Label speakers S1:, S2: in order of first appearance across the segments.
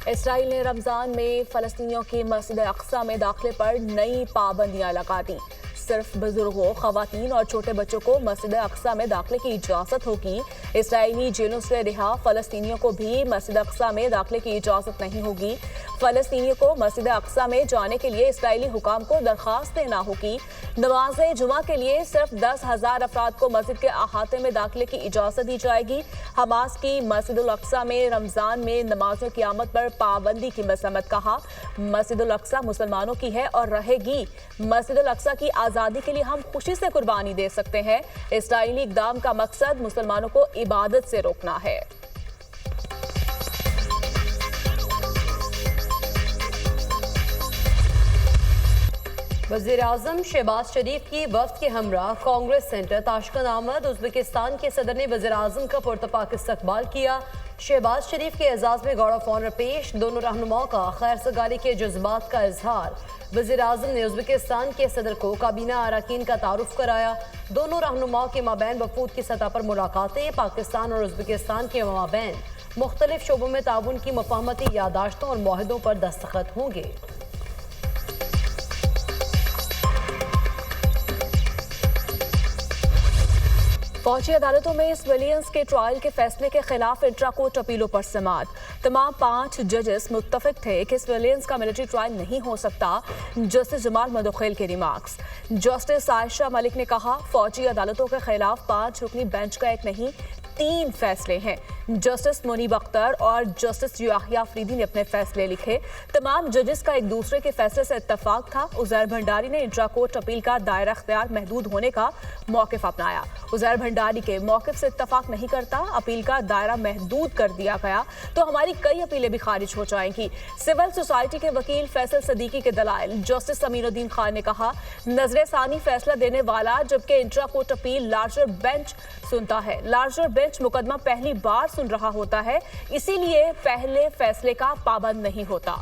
S1: Israel ने रमजान में फलस्तीनियों की मस्जिद अक्सा में दाखिले पर नई पाबंदियां लगा दी। सिर्फ बुजुर्गों, खवातीन और छोटे बच्चों को मस्जिद अक्सा में दाखिले की इजाजत होगी। इसराइली जेलों से रिहा फलस्तीनियों को भी मस्जिद अक्सा में दाखिले की इजाजत नहीं होगी। फलस्तीनियों को मस्जिद अक्सा में जाने के लिए इसराइली हुकाम को दरखास्त देना होगी। नमाज जुमा के लिए सिर्फ 10,000 अफराद को मस्जिद के अहाते में दाखिले की इजाजत दी जाएगी। हमास की मस्जिद अक्सा में रमजान में नमाजों की आमद पर पाबंदी की मजम्मत। कहा, मस्जिद अक्सा मुसलमानों की है और रहेगी। मस्जिद अक्सा की आज़ादी के लिए हम खुशी से कुर्बानी दे सकते हैं। इसराइली इक़दाम का मकसद मुसलमानों को इबादत से रोकना है।
S2: वज़ीर-ए-आज़म शहबाज शरीफ की वफ्द के हमरा कांग्रेस सेंटर ताशकंद आमद। उज़्बेकिस्तान के सदर ने वज़ीर-ए-आज़म का पुरतपाक इस्तकबाल किया। शहबाज शरीफ के एजाज़ में गार्ड ऑफ ऑनर पेश। दोनों रहनुमाओं का खैर सगाली के जज्बात का इजहार। वज़ीर-ए-आज़म ने उज़्बेकिस्तान के सदर को काबीना अरकान का तारुफ कराया। दोनों रहनुमाओं के माबैन वफूद की सतह पर मुलाकातें। पाकिस्तान और उज़्बेकिस्तान के माबैन मुख्तलिफ शोबों में ताउन की मफाहमती यादाश्तों और मुआहदों पर दस्तखत होंगे।
S1: फौजी अदालतों में सिविलियंस के ट्रायल के फैसले के खिलाफ इंट्रा कोर्ट अपीलों पर समाअत। तमाम 5 जजेस मुत्तफिक थे कि सिविलियंस का मिलिट्री ट्रायल नहीं हो सकता। जस्टिस जमाल मदोखेल के रिमार्क्स। जस्टिस आयशा मलिक ने कहा, फौजी अदालतों के खिलाफ 5 रुकनी बेंच का एक नहीं 3 फैसले हैं। जस्टिस मुनीब अख्तर और जस्टिस याहिया अफरीदी ने अपने फैसले लिखे। तमाम जजेस का एक दूसरे के फैसले से इत्तफाक था। उज़ैर भंडारी ने इंट्रा कोर्ट अपील का दायरा इख्तियार महदूद होने का मौक़िफ़ अपनाया। उज़ैर भंडारी के मौक़िफ़ से इत्तफाक नहीं करता, अपील का दायरा महदूद कर दिया गया तो हमारी कई अपीलें भी खारिज हो जाएंगी। सिविल सोसाइटी के वकील फैसल सदीकी के दलाइल। जस्टिस समीरुद्दीन खान ने कहा, नजर सानी फैसला देने वाला जबकि intra court appeal larger bench सुनता है। लार्जर बेंच मुकदमा पहली बार सुन रहा होता है, इसीलिए पहले फैसले का पाबंद नहीं होता।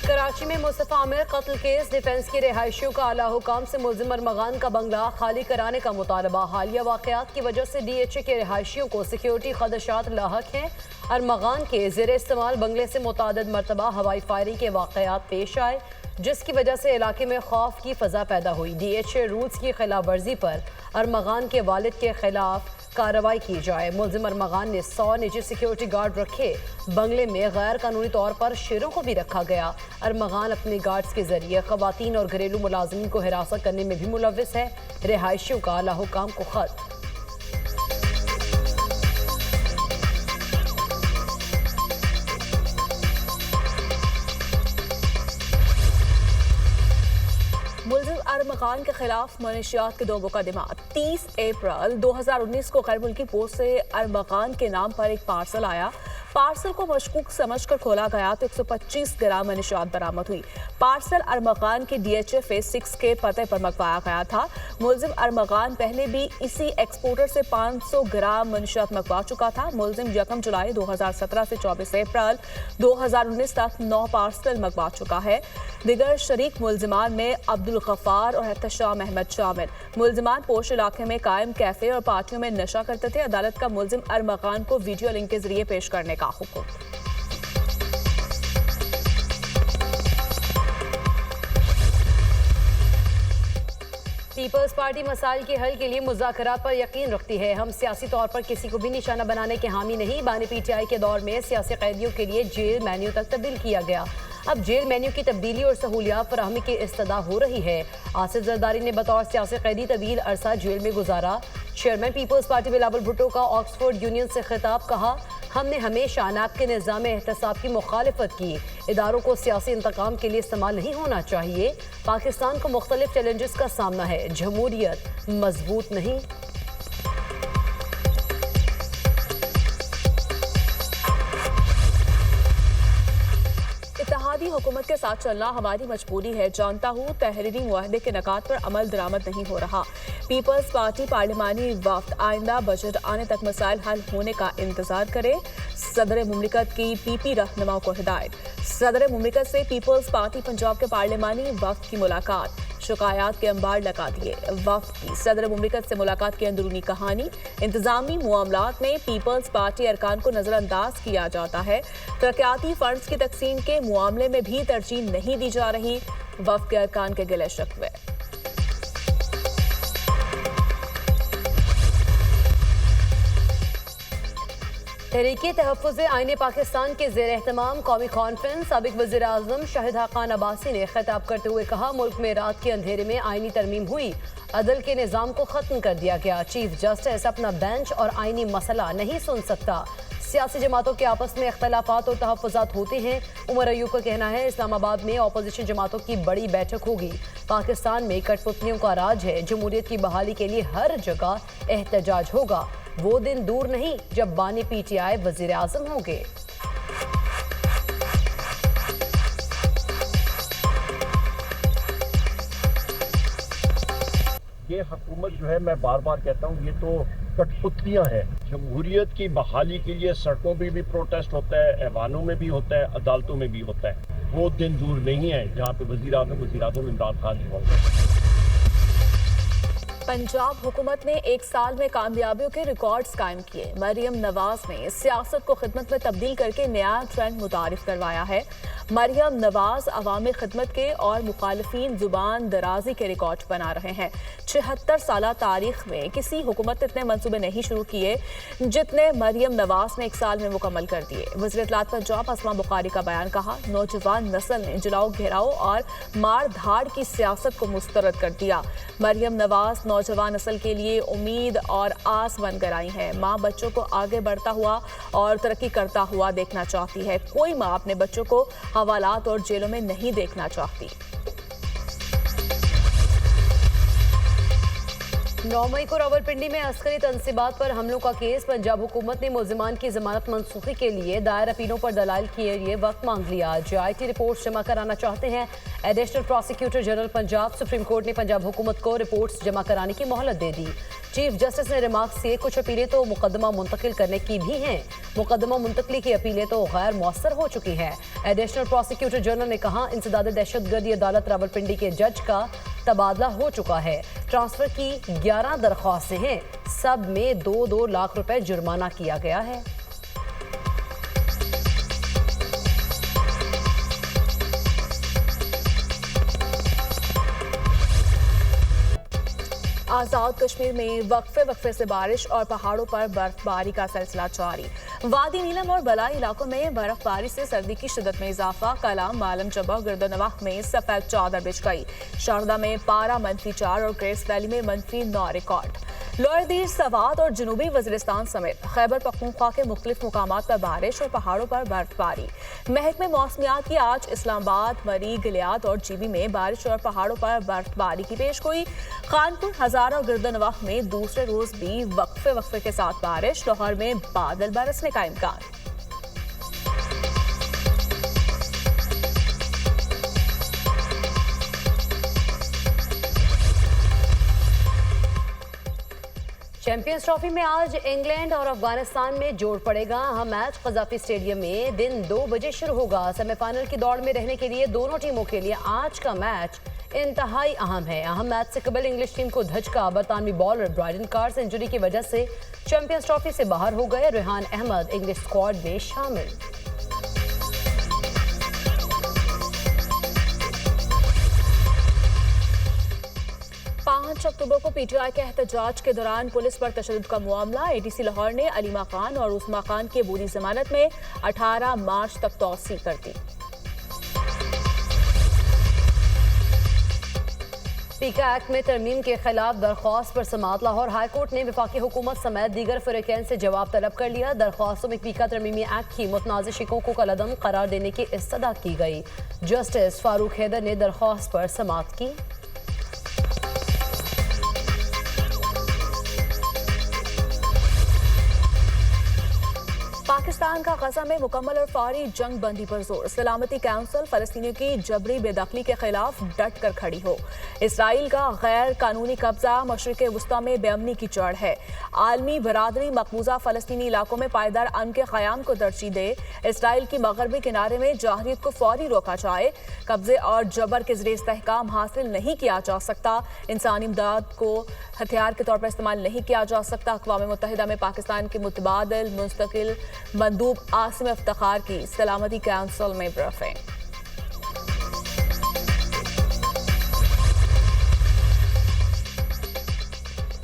S2: कराची में मुस्तफा आमिर कत्ल केस। डिफेंस की रिहायशियों का आला हुकाम से मुल्जिम अरमगान का बंगला खाली कराने का मुतालबा। हालिया वाकयात की वजह से DHA के रिहायशियों को सिक्योरिटी खदशात लाहक हैं। अरमगान के ज़ेरे इस्तेमाल बंगले से मुतादिद मरतबा हवाई फायरिंग के वाकयात पेश आए, जिसकी वजह से इलाके में खौफ की फ़ज़ा पैदा हुई। DHA रूल्स की खिलाफ वर्जी पर अरमगान के वालिद के खिलाफ कार्रवाई की जाए। मुल्जिम अरमगान ने 100 निजी सिक्योरिटी गार्ड रखे। बंगले में गैर कानूनी तौर पर शेरों को भी रखा गया। अरमगान अपने गार्ड्स के जरिए खवातीन और घरेलू मुलाजिमीन को हिरासत करने में भी मुलव्विस है। रिहायशियों का आला हुकाम को खत।
S1: मुल्जिम अरमगान के खिलाफ मनशियात के 2 मुकदमा। 30 अप्रैल 2019 को गैर मुल्की पोस्ट से अरमगान के नाम पर एक पार्सल आया। पार्सल को मशकूक समझकर खोला गया तो 125 ग्राम मनशियात बरामद हुई। पार्सल अरमगान के DHA फेज 6 के पते पर मंगवाया गया था। मुल्जिम अरमगान पहले भी इसी एक्सपोर्टर से 500 ग्राम मनशियात मंगवा चुका था। मुल्जिम 1 जुलाई 2017 से 24 अप्रैल 2019 तक 9 पार्सल मंगवा चुका है। दिगर शरीक मुल्जिमान में अब्दुल गफ्फार और एहतशाम अहमद शामिल। मुल्जिमान पोश इलाके में कायम कैफे और पार्टियों में नशा करते थे। अदालत का मुल्जिम अरमगान को वीडियो लिंक के जरिए पेश करने का हुक्म।
S2: पीपल्स पार्टी मसाइल के हल के लिए मुज़ाकरात पर यकीन रखती है। हम सियासी तौर पर किसी को भी निशाना बनाने के हामी नहीं। बानी PTI के दौर में सियासी कैदियों के लिए जेल मेन्यू तक तब्दील किया गया। अब जेल मेन्यू की तब्दीली और सहूलियात फराहमी की इस्तदा हो रही है। आसिफ जरदारी ने बतौर सियासी कैदी तवील अरसा जेल में गुजारा। Chairman Peoples Party Bilawal Bhutto का ऑक्सफोर्ड यूनियन से खिताब। कहा, हमने हमेशा नाक के निज़ाम एहतसाब की मुखालिफत की। इदारों को सियासी इंतकाम के लिए इस्तेमाल नहीं होना चाहिए। पाकिस्तान को मुख्तलिफ चैलेंजेस का सामना है। जमहूरियत मजबूत नहीं।
S1: इत्तेहादी हुकूमत के साथ चलना हमारी मजबूरी है। जानता हूँ तहरीरी मुआहदे के नकात पर अमल दरामद नहीं हो रहा। पीपल्स पार्टी पार्लिमानी वफ्द आइंदा बजट आने तक मसाइल हल होने का इंतजार करे। सदर मुमलिकत की PP रहनुमाओं को हिदायत। सदर मुमलिकत से पीपल्स पार्टी पंजाब के पार्लिमानी वफ्द की मुलाकात। शिकायत के अंबार लगा दिए। वफ्द की सदर मुमलिकत से मुलाकात की अंदरूनी कहानी। इंतजामी मामलात में पीपल्स पार्टी अरकान को नजरअंदाज किया जाता है। तरक्याती फंड्स की तकसीम के मामले में भी तरजीह नहीं दी जा रही। वफ्द के अरकान के गिले शिकवे।
S2: तहरीके तहफ़्फ़ुज़ आईन पाकिस्तान के ज़ेर एहतमाम कौमी कॉन्फ्रेंस साबिक़ वज़ीर आज़म शाहिद खान अब्बासी ने खिताब करते हुए कहा, मुल्क में रात के अंधेरे में आईनी तरमीम हुई, अदल के निज़ाम को ख़त्म कर दिया गया। चीफ जस्टिस अपना बेंच और आईनी मसला नहीं सुन सकता। सियासी जमातों के आपस में इख्तलाफात और तहफ़्फ़ुज़ात होते हैं। उमर अयूब का कहना है, इस्लामाबाद में अपोजिशन जमातों की बड़ी बैठक होगी। पाकिस्तान में कठपुतलियों का राज है। जमहूरियत की बहाली के लिए हर जगह एहतजाज होगा। वो दिन दूर नहीं जब बानी PTI वज़ीर आज़म होंगे।
S3: ये हुकूमत जो है, मैं बार बार कहता हूँ, ये तो कठपुतलियाँ हैं। जमहूरियत की बहाली के लिए सड़कों पर भी प्रोटेस्ट होता है, ऐवानों में भी होता है, अदालतों में भी होता है। वो दिन दूर नहीं है जहाँ पे वज़ीर आज़म इमरान खान जी होंगे।
S1: पंजाब हुकूमत ने एक साल में कामयाबियों के रिकॉर्ड्स कायम किए। मरियम नवाज ने सियासत को खिदमत में तब्दील करके नया ट्रेंड मुतारिफ करवाया है। मरियम नवाज अवामी खिदमत के और मुखालिफिन जुबान दराजी के रिकॉर्ड बना रहे हैं। 76 साल तारीख में किसी हुकूमत ने इतने मंसूबे नहीं शुरू किए जितने मरियम नवाज ने एक साल में मुकम्मल कर दिए। वज़ीर इत्तलात पंजाब असमा बुखारी का बयान कहा, नौजवान नस्ल ने जलाओ घेराव और मार धाड़ की सियासत को मुस्तरद कर दिया। मरियम नवाज नौजवान नस्ल के लिए उम्मीद और आस बनकर आई है। माँ बच्चों को आगे बढ़ता हुआ और तरक्की करता हुआ देखना चाहती है। कोई माँ अपने बच्चों को हवालात और जेलों में नहीं देखना चाहती।
S2: 9 मई को रावलपिंडी में अस्करी तनसीबात पर हमलों का केस। पंजाब हुकूमत ने मुलजिमान की जमानत मनसूखी के लिए दायर अपीलों पर दलाइल के लिए वक्त मांग लिया। JIT रिपोर्ट्स जमा कराना चाहते हैं। Additional prosecutor general Punjab supreme court ने पंजाब हुकूमत को रिपोर्ट्स जमा कराने की मोहलत दे दी। चीफ जस्टिस ने रिमार्क्स किए, कुछ अपीलें तो मुकदमा मुंतकिल करने की भी हैं। मुकदमा मुंतकली की अपीलें तो गैर मौसर हो चुकी हैं। एडिशनल प्रोसिक्यूटर जनरल ने कहा, इंसदाद दहशतगर्दी अदालत रावलपिंडी के जज का तबादला हो चुका है। ट्रांसफर की 11 दरख्वास्तें हैं। सब में 2-2 लाख रुपए जुर्माना किया गया है।
S1: आज़ाद कश्मीर में वक्फे से बारिश और पहाड़ों पर बर्फबारी का सिलसिला जारी। वादी नीलम और बलाई इलाकों में बर्फबारी से सर्दी की शिद्दत में इजाफा। कलाम, मालम चबा और गिरदनवाह में सफेद चादर बिछ गई। शारदा में पारा -4 और ग्रेस वैली में -9 रिकॉर्ड। लोअर दीर, सवात और जनूबी वज़ीरिस्तान समेत खैबर पख्तूनख्वा के मुख्तलिफ मुकामात पर बारिश और पहाड़ों पर बर्फबारी। महकमे मौसमियात की आज इस्लामाबाद, मरी, गिलियात और जीबी में बारिश और पहाड़ों पर बर्फबारी की पेशगोई। खानपुर, हज़ारा और गिरदनवाह में दूसरे रोज भी वक्फे के साथ बारिश। लाहौर में बादल बरसने का इम्कान।
S2: चैंपियंस ट्रॉफी में आज इंग्लैंड और अफगानिस्तान में जोड़ पड़ेगा। अहम मैच कज़ाफी स्टेडियम में दिन 2 बजे शुरू होगा। सेमीफाइनल की दौड़ में रहने के लिए दोनों टीमों के लिए आज का मैच इंतहाई अहम है। अहम मैच से कबल इंग्लिश टीम को धचका। बरतानवी बॉलर ब्राइडन कार्स इंजरी की वजह से चैंपियंस ट्रॉफी से बाहर हो गए। रेहान अहमद इंग्लिश स्क्वाड में शामिल।
S1: 5 अक्टूबर को PTI के एहतजाज के दौरान पुलिस पर तशद्दुद का मामला। ADC लाहौर ने अलीमा खान और उस्मा खान की अबूरी जमानत में 18 मार्च तक तौसील कर दी।
S2: पीका एक्ट में तरमीम के खिलाफ दरख्वास्त पर समाअत। लाहौर हाईकोर्ट ने वफाकी हुकूमत समेत दीगर फरीकैन से जवाब तलब कर लिया। दरख्वास्तों में पीका तरमीमी एक्ट की मुतनाज़ शिकों को कलअदम करार देने की इस्तदा की गई। जस्टिस फारूक हैदर ने दरख्वास्त पर समाअत की।
S1: पाकिस्तान पाकिस्तान का गजा में मुकम्मल और फौरी जंग बंदी पर जोर। सलामती काउंसिल फलस्तीनियों की जबरी बेदखली के खिलाफ डट कर खड़ी हो। इसराइल का गैर कानूनी कब्जा मशरिक़ वुस्ता में बेअमनी की जड़ है। आलमी बरादरी मकबूजा फलस्तीनी इलाकों में पायदार अमन के क़याम को तरजीह दे। इसराइल की मगरबी किनारे में जाहिरियत को फौरी रोका जाए। कब्जे और जबर के ज़रिए इस्तेहकाम हासिल नहीं किया जा सकता। इंसानी इमदाद को हथियार के तौर पर इस्तेमाल नहीं किया जा सकता। अक़वाम मुत्तहिदा में पाकिस्तान के मुतबादिल मुस्तकिल मंदूब आसिम इफ्तिखार की सलामती काउंसिल में ब्रीफिंग।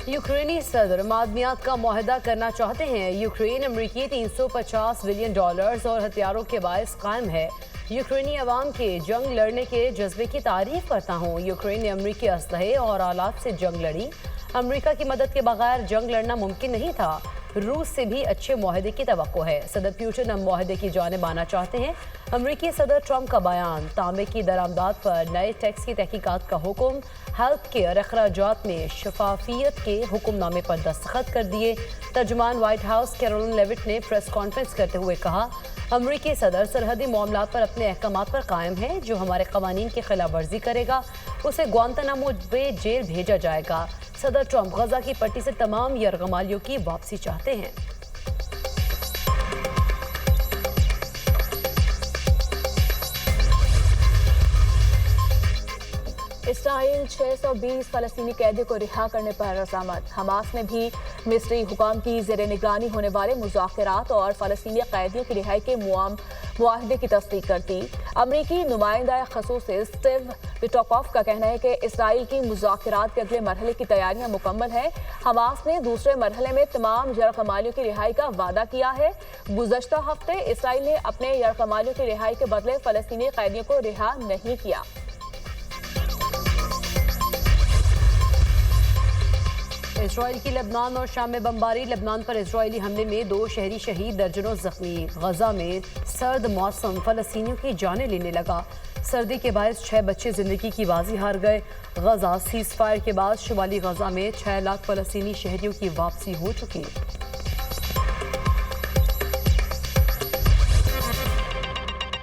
S2: यूक्रेनी सदर मादनियात का मुआहदा करना चाहते हैं। यूक्रेन अमरीकी $350 बिलियन और हथियारों के बायस कायम है। यूक्रेनी अवाम के जंग लड़ने के जज्बे की तारीफ करता हूँ। यूक्रेन ने अमरीकी असलहे और आलात से जंग लड़ी। अमरीका की मदद के बगैर जंग लड़ना मुमकिन नहीं था। रूस से भी अच्छे मुआहदे की तवक्को है। सदर पुतिन अब मुआहदे की जानिब आना चाहते हैं। अमरीकी सदर ट्रंप का बयान, तांबे की दरामदाद पर नए टैक्स की तहकीकात का हुक्म, हेल्थ केयर अखराजात में शफाफियत के हुक्मनामे पर दस्तखत कर दिए। तर्जुमान व्हाइट हाउस कैरोलिन लेविट ने प्रेस कॉन्फ्रेंस करते हुए कहा, अमरीकी सदर सरहदी मामलात पर अपने अहकामात पर कायम है। जो हमारे कवानीन की खिलाफ वर्जी करेगा उसे ग्वांतानामो बे जेल भेजा जाएगा। सदर ट्रंप गजा की पट्टी से तमाम यरगमालियों की वापसी चाहते हैं।
S1: इसराइल 620 फलस्तीनी कैदी को रिहा करने पर रजामंद। हमास ने भी मिस्री हुकाम की ज़ेर निगरानी होने वाले मुज़ाकरात और फलस्तीनी कैदियों की रिहाई के मुआहदे की तस्दीक कर दी। अमरीकी नुमाइंदा ख़ुसूसी स्टीव विटकॉफ का कहना है कि इसराइल की मुज़ाकरात के अगले मरहले की तैयारियां मुकम्मल हैं। हमास ने दूसरे मरहले में तमाम यरगमालियों की रिहाई का वादा किया है। गुज़श्ता हफ्ते इसराइल ने अपने यरगमालियों की रिहाई के बदले फलस्तीनी कैदियों को रिहा नहीं किया।
S2: इसराइल की लेबनान और शाम में बमबारी। लेबनान पर इसराइली हमले में 2 शहरी शहीद, दर्जनों जख्मी। गजा में सर्द मौसम फलस्तीनियों की जानें लेने लगा। सर्दी के बायस 6 बच्चे जिंदगी की बाजी हार गए। गजा सीज फायर के बाद शुमाली गजा में 6 लाख फलस्तीनी शहरियों की वापसी हो चुकी।